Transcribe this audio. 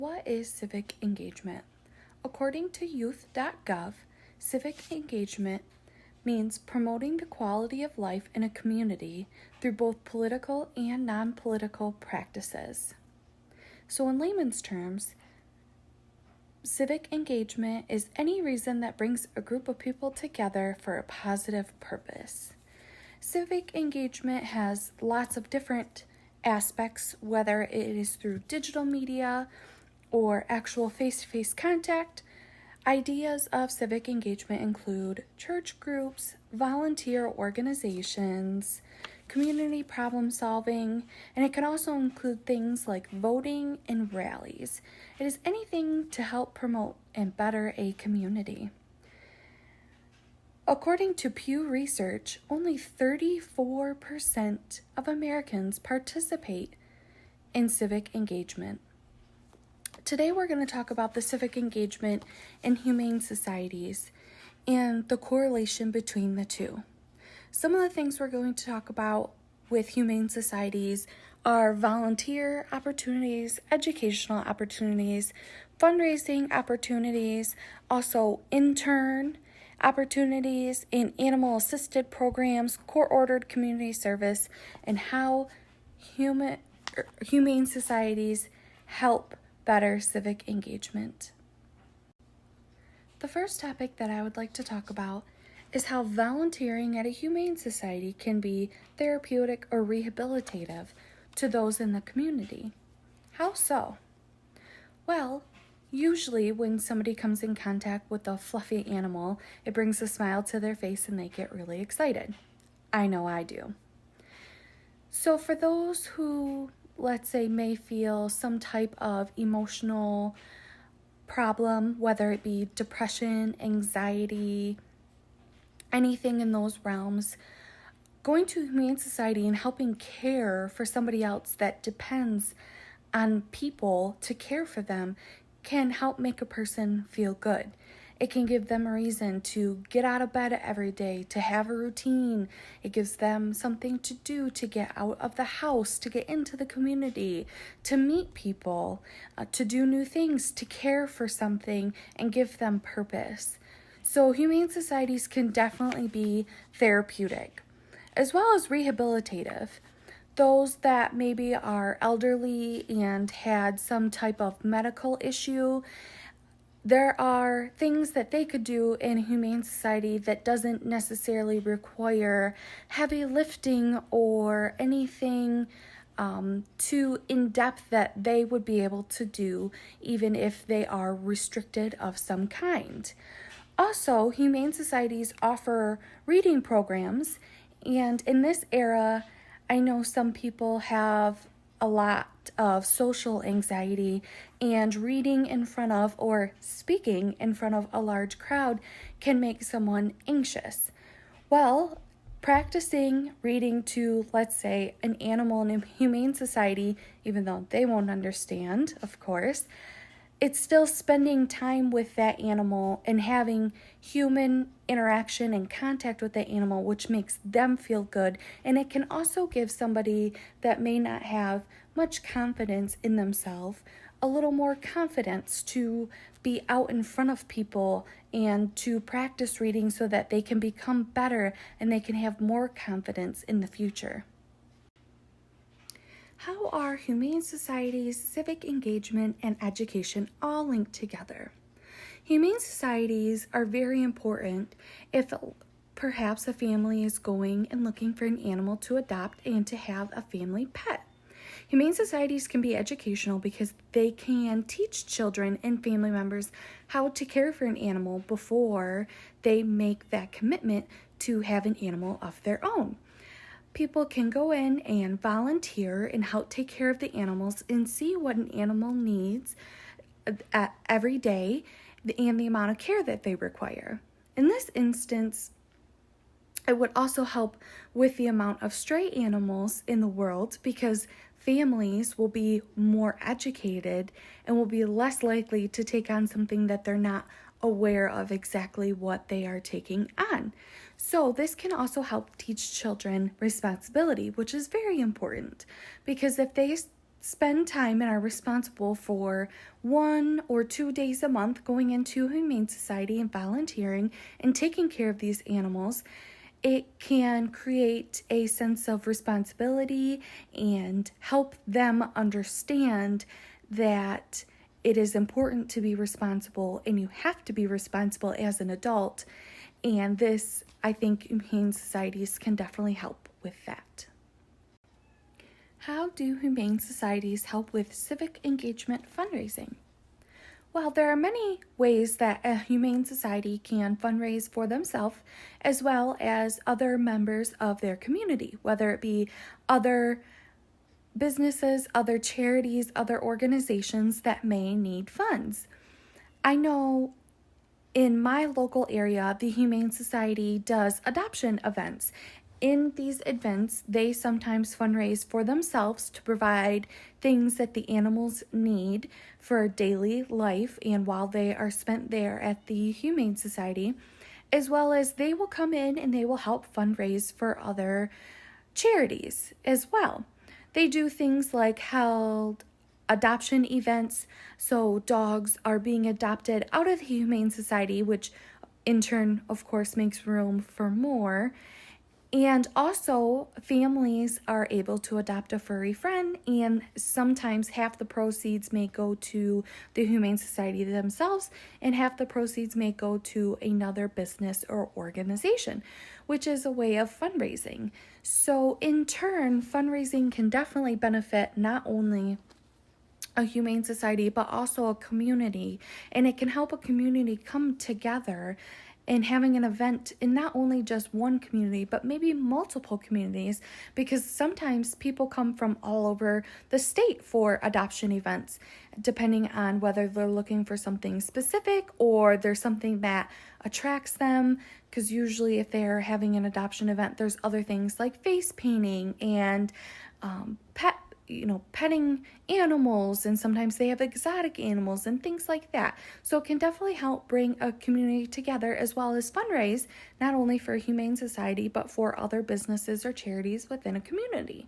What is civic engagement? According to youth.gov, civic engagement means promoting the quality of life in a community through both political and non-political practices. So in layman's terms, civic engagement is any reason that brings a group of people together for a positive purpose. Civic engagement has lots of different aspects, whether it is through digital media or actual face-to-face contact. Ideas of civic engagement include church groups, volunteer organizations, community problem solving, and it can also include things like voting and rallies. It is anything to help promote and better a community. According to Pew Research, only 34% of Americans participate in civic engagement. Today we're going to talk about the civic engagement in humane societies and the correlation between the two. Some of the things we're going to talk about with humane societies are volunteer opportunities, educational opportunities, fundraising opportunities, also intern opportunities, and animal-assisted programs, court-ordered community service, and how humane societies help better civic engagement. The first topic that I would like to talk about is how volunteering at a humane society can be therapeutic or rehabilitative to those in the community. How so? Well, usually when somebody comes in contact with a fluffy animal, it brings a smile to their face and they get really excited. I know I do. So for those who, let's say, may feel some type of emotional problem, whether it be depression, anxiety, anything in those realms, going to a humane society and helping care for somebody else that depends on people to care for them can help make a person feel good. It can give them a reason to get out of bed every day, to have a routine. It gives them something to do to get out of the house, to get into the community, to meet people, to do new things, to care for something and give them purpose. So humane societies can definitely be therapeutic, as well as rehabilitative. Those that maybe are elderly and had some type of medical issue, there are things that they could do in a humane society that doesn't necessarily require heavy lifting or anything too in-depth that they would be able to do even if they are restricted of some kind. Also, humane societies offer reading programs, and in this era, I know some people have a lot of social anxiety, and reading in front of or speaking in front of a large crowd can make someone anxious. Well, practicing reading to, let's say, an animal in a humane society, even though they won't understand, of course, it's still spending time with that animal and having human interaction and contact with the animal, which makes them feel good. And it can also give somebody that may not have much confidence in themselves a little more confidence to be out in front of people and to practice reading so that they can become better and they can have more confidence in the future. How are humane societies, civic engagement, and education all linked together? Humane societies are very important if perhaps a family is going and looking for an animal to adopt and to have a family pet. Humane societies can be educational because they can teach children and family members how to care for an animal before they make that commitment to have an animal of their own. People can go in and volunteer and help take care of the animals and see what an animal needs every day and the amount of care that they require. In this instance, it would also help with the amount of stray animals in the world because families will be more educated and will be less likely to take on something that they're not aware of exactly what they are taking on. So this can also help teach children responsibility, which is very important because if they spend time and are responsible for 1 or 2 days a month going into Humane Society and volunteering and taking care of these animals, it can create a sense of responsibility and help them understand that it is important to be responsible and you have to be responsible as an adult. And this, I think, humane societies can definitely help with that. How do humane societies help with civic engagement fundraising? Well, there are many ways that a humane society can fundraise for themselves as well as other members of their community, whether it be other businesses, other charities, other organizations that may need funds. I know in my local area, the Humane Society does adoption events. In these events, they sometimes fundraise for themselves to provide things that the animals need for daily life and while they are spent there at the Humane Society, as well as they will come in and they will help fundraise for other charities as well. They do things like held adoption events, so dogs are being adopted out of the Humane Society, which in turn, of course, makes room for more. And also, families are able to adopt a furry friend, and sometimes half the proceeds may go to the Humane Society themselves, and half the proceeds may go to another business or organization, which is a way of fundraising. So, in turn, fundraising can definitely benefit not only a humane society, but also a community, and it can help a community come together and having an event in not only just one community, but maybe multiple communities, because sometimes people come from all over the state for adoption events, depending on whether they're looking for something specific or there's something that attracts them, because usually if they're having an adoption event, there's other things like face painting and petting animals, and sometimes they have exotic animals and things like that. So it can definitely help bring a community together as well as fundraise, not only for a humane society, but for other businesses or charities within a community.